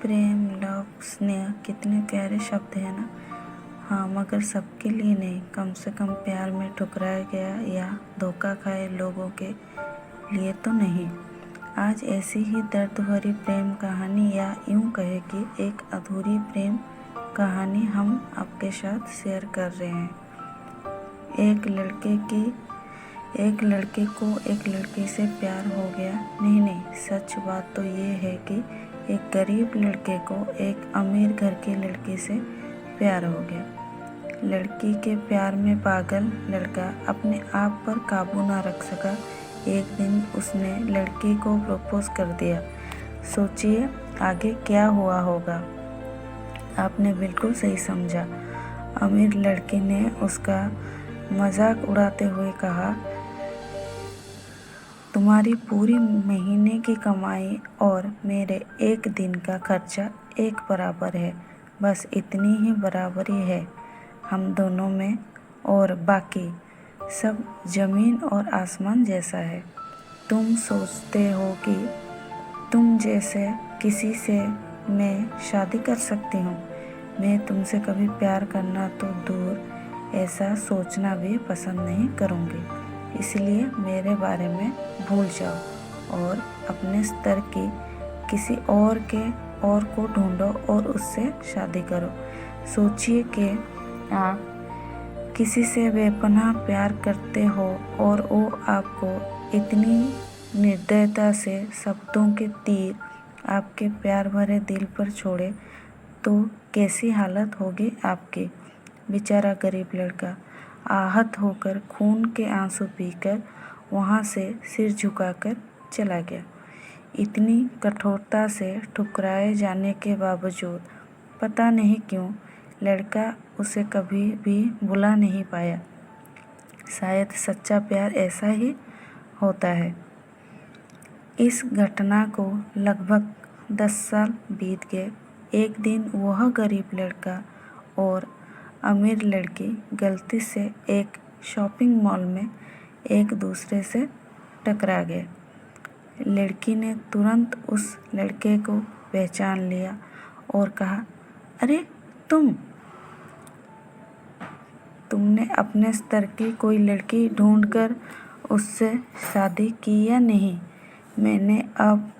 प्रेम, love, स्नेह कितने प्यारे शब्द हैं ना। हाँ, मगर सबके लिए नहीं, कम से कम प्यार में ठुकराया गया या धोखा खाए लोगों के लिए तो नहीं। आज ऐसी ही दर्द भरी प्रेम कहानी या यूं कहे कि एक अधूरी प्रेम कहानी हम आपके साथ शेयर कर रहे हैं। एक लड़के को एक लड़की से प्यार हो गया। नहीं, सच बात तो ये है कि एक गरीब लड़के को एक अमीर घर की लड़की से प्यार हो गया। लड़की के प्यार में पागल लड़का अपने आप पर काबू ना रख सका। एक दिन उसने लड़की को प्रपोज कर दिया। सोचिए आगे क्या हुआ होगा। आपने बिल्कुल सही समझा। अमीर लड़की ने उसका मजाक उड़ाते हुए कहा, तुम्हारी पूरी महीने की कमाई और मेरे एक दिन का खर्चा एक बराबर है। बस इतनी ही बराबरी है हम दोनों में, और बाकी सब जमीन और आसमान जैसा है। तुम सोचते हो कि तुम जैसे किसी से मैं शादी कर सकती हूँ। मैं तुमसे कभी प्यार करना तो दूर, ऐसा सोचना भी पसंद नहीं करूँगी। इसलिए मेरे बारे में भूल जाओ और अपने स्तर की किसी और को ढूंढो और उससे शादी करो। सोचिए कि आप किसी से बेपनाह प्यार करते हो और वो आपको इतनी निर्दयता से शब्दों के तीर आपके प्यार भरे दिल पर छोड़े तो कैसी हालत होगी आपकी। बेचारा गरीब लड़का आहत होकर खून के आंसू पीकर वहाँ से सिर झुकाकर चला गया। इतनी कठोरता से ठुकराए जाने के बावजूद पता नहीं क्यों लड़का उसे कभी भी भुला नहीं पाया। शायद सच्चा प्यार ऐसा ही होता है। इस घटना को लगभग 10 साल बीत गए। एक दिन वह गरीब लड़का और अमीर लड़की गलती से एक शॉपिंग मॉल में एक दूसरे से टकरा गए। लड़की ने तुरंत उस लड़के को पहचान लिया और कहा, अरे तुमने अपने स्तर की कोई लड़की ढूंढकर उससे शादी की या नहीं? मैंने अब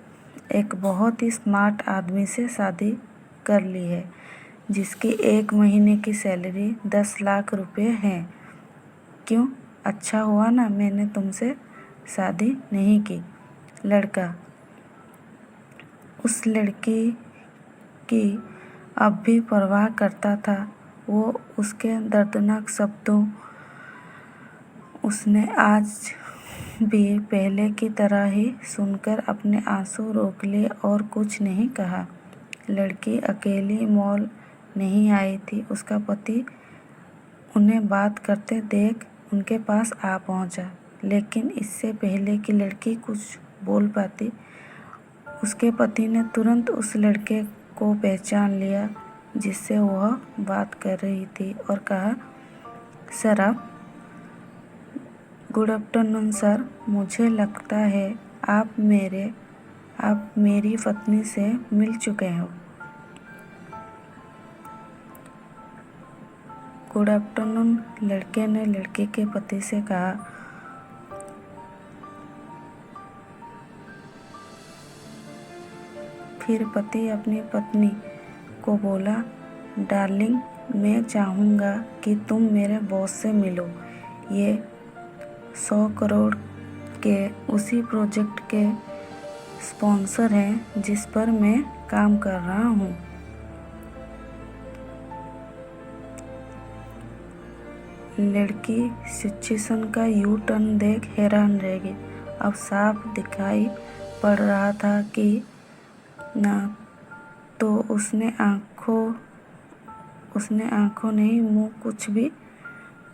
एक बहुत ही स्मार्ट आदमी से शादी कर ली है जिसकी एक महीने की सैलरी 10 लाख रुपए है। क्यों, अच्छा हुआ ना मैंने तुमसे शादी नहीं की। लड़का उस लड़की की अब भी परवाह करता था। वो उसके दर्दनाक शब्दों उसने आज भी पहले की तरह ही सुनकर अपने आंसू रोक लिए और कुछ नहीं कहा। लड़की अकेली मॉल नहीं आई थी। उसका पति उन्हें बात करते देख उनके पास आ पहुंचा। लेकिन इससे पहले कि लड़की कुछ बोल पाती, उसके पति ने तुरंत उस लड़के को पहचान लिया जिससे वह बात कर रही थी और कहा, सर आप गुड आफ्टरनून सर, मुझे लगता है आप मेरी पत्नी से मिल चुके हो। गुड आफ्टरनून, लड़के ने लड़की के पति से कहा। फिर पति अपनी पत्नी को बोला, डार्लिंग मैं चाहूँगा कि तुम मेरे बॉस से मिलो। ये 100 करोड़ के उसी प्रोजेक्ट के स्पॉन्सर हैं जिस पर मैं काम कर रहा हूँ। लड़की सिचुएशन का यू टर्न देख हैरान रह गई। अब साफ दिखाई पड़ रहा था कि ना तो उसने आंखों नहीं मुंह कुछ भी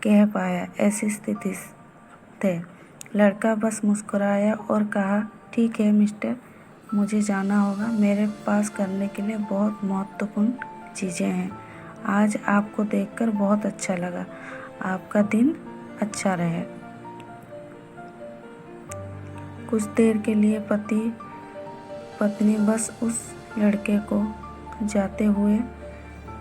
कह पाया। ऐसी स्थिति थे। लड़का बस मुस्कुराया और कहा, ठीक है मिस्टर, मुझे जाना होगा। मेरे पास करने के लिए बहुत महत्वपूर्ण चीज़ें हैं। आज आपको देखकर बहुत अच्छा लगा। आपका दिन अच्छा रहे। कुछ देर के लिए पति पत्नी बस उस लड़के को जाते हुए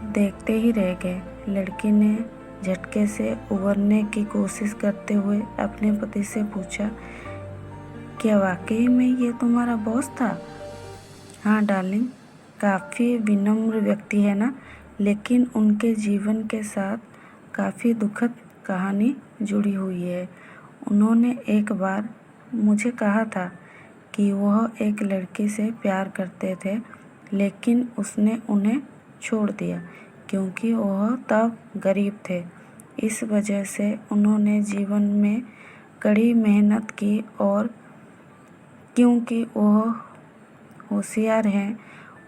देखते ही रह गए। लड़की ने झटके से उबरने की कोशिश करते हुए अपने पति से पूछा, क्या वाकई में ये तुम्हारा बॉस था? हाँ डार्लिंग, काफ़ी विनम्र व्यक्ति है ना, लेकिन उनके जीवन के साथ काफ़ी दुखद कहानी जुड़ी हुई है। उन्होंने एक बार मुझे कहा था कि वह एक लड़की से प्यार करते थे, लेकिन उसने उन्हें छोड़ दिया क्योंकि वह तब गरीब थे। इस वजह से उन्होंने जीवन में कड़ी मेहनत की और क्योंकि वह होशियार हैं,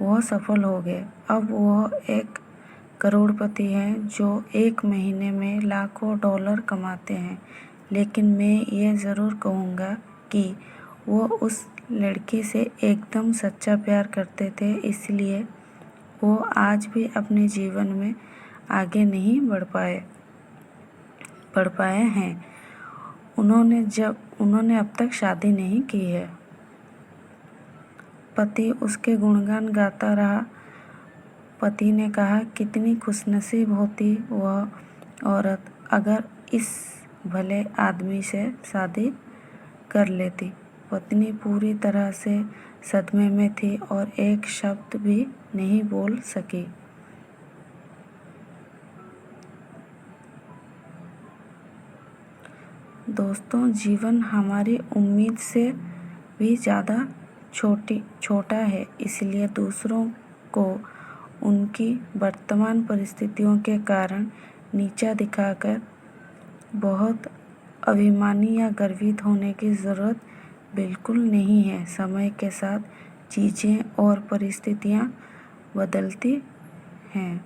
वह सफल हो गए। अब वह एक करोड़पति हैं जो एक महीने में लाखों डॉलर कमाते हैं। लेकिन मैं ये ज़रूर कहूँगा कि वो उस लड़की से एकदम सच्चा प्यार करते थे, इसलिए वो आज भी अपने जीवन में आगे नहीं बढ़ पाए हैं। उन्होंने अब तक शादी नहीं की है। पति उसके गुणगान गाता रहा। पति ने कहा, कितनी खुशनसीब होती वह औरत अगर इस भले आदमी से शादी कर लेती। पत्नी पूरी तरह से सदमे में थी और एक शब्द भी नहीं बोल सकी। दोस्तों, जीवन हमारी उम्मीद से भी ज़्यादा छोटा है, इसलिए दूसरों को उनकी वर्तमान परिस्थितियों के कारण नीचा दिखाकर बहुत अभिमानी या गर्वित होने की ज़रूरत बिल्कुल नहीं है। समय के साथ चीज़ें और परिस्थितियाँ बदलती हैं।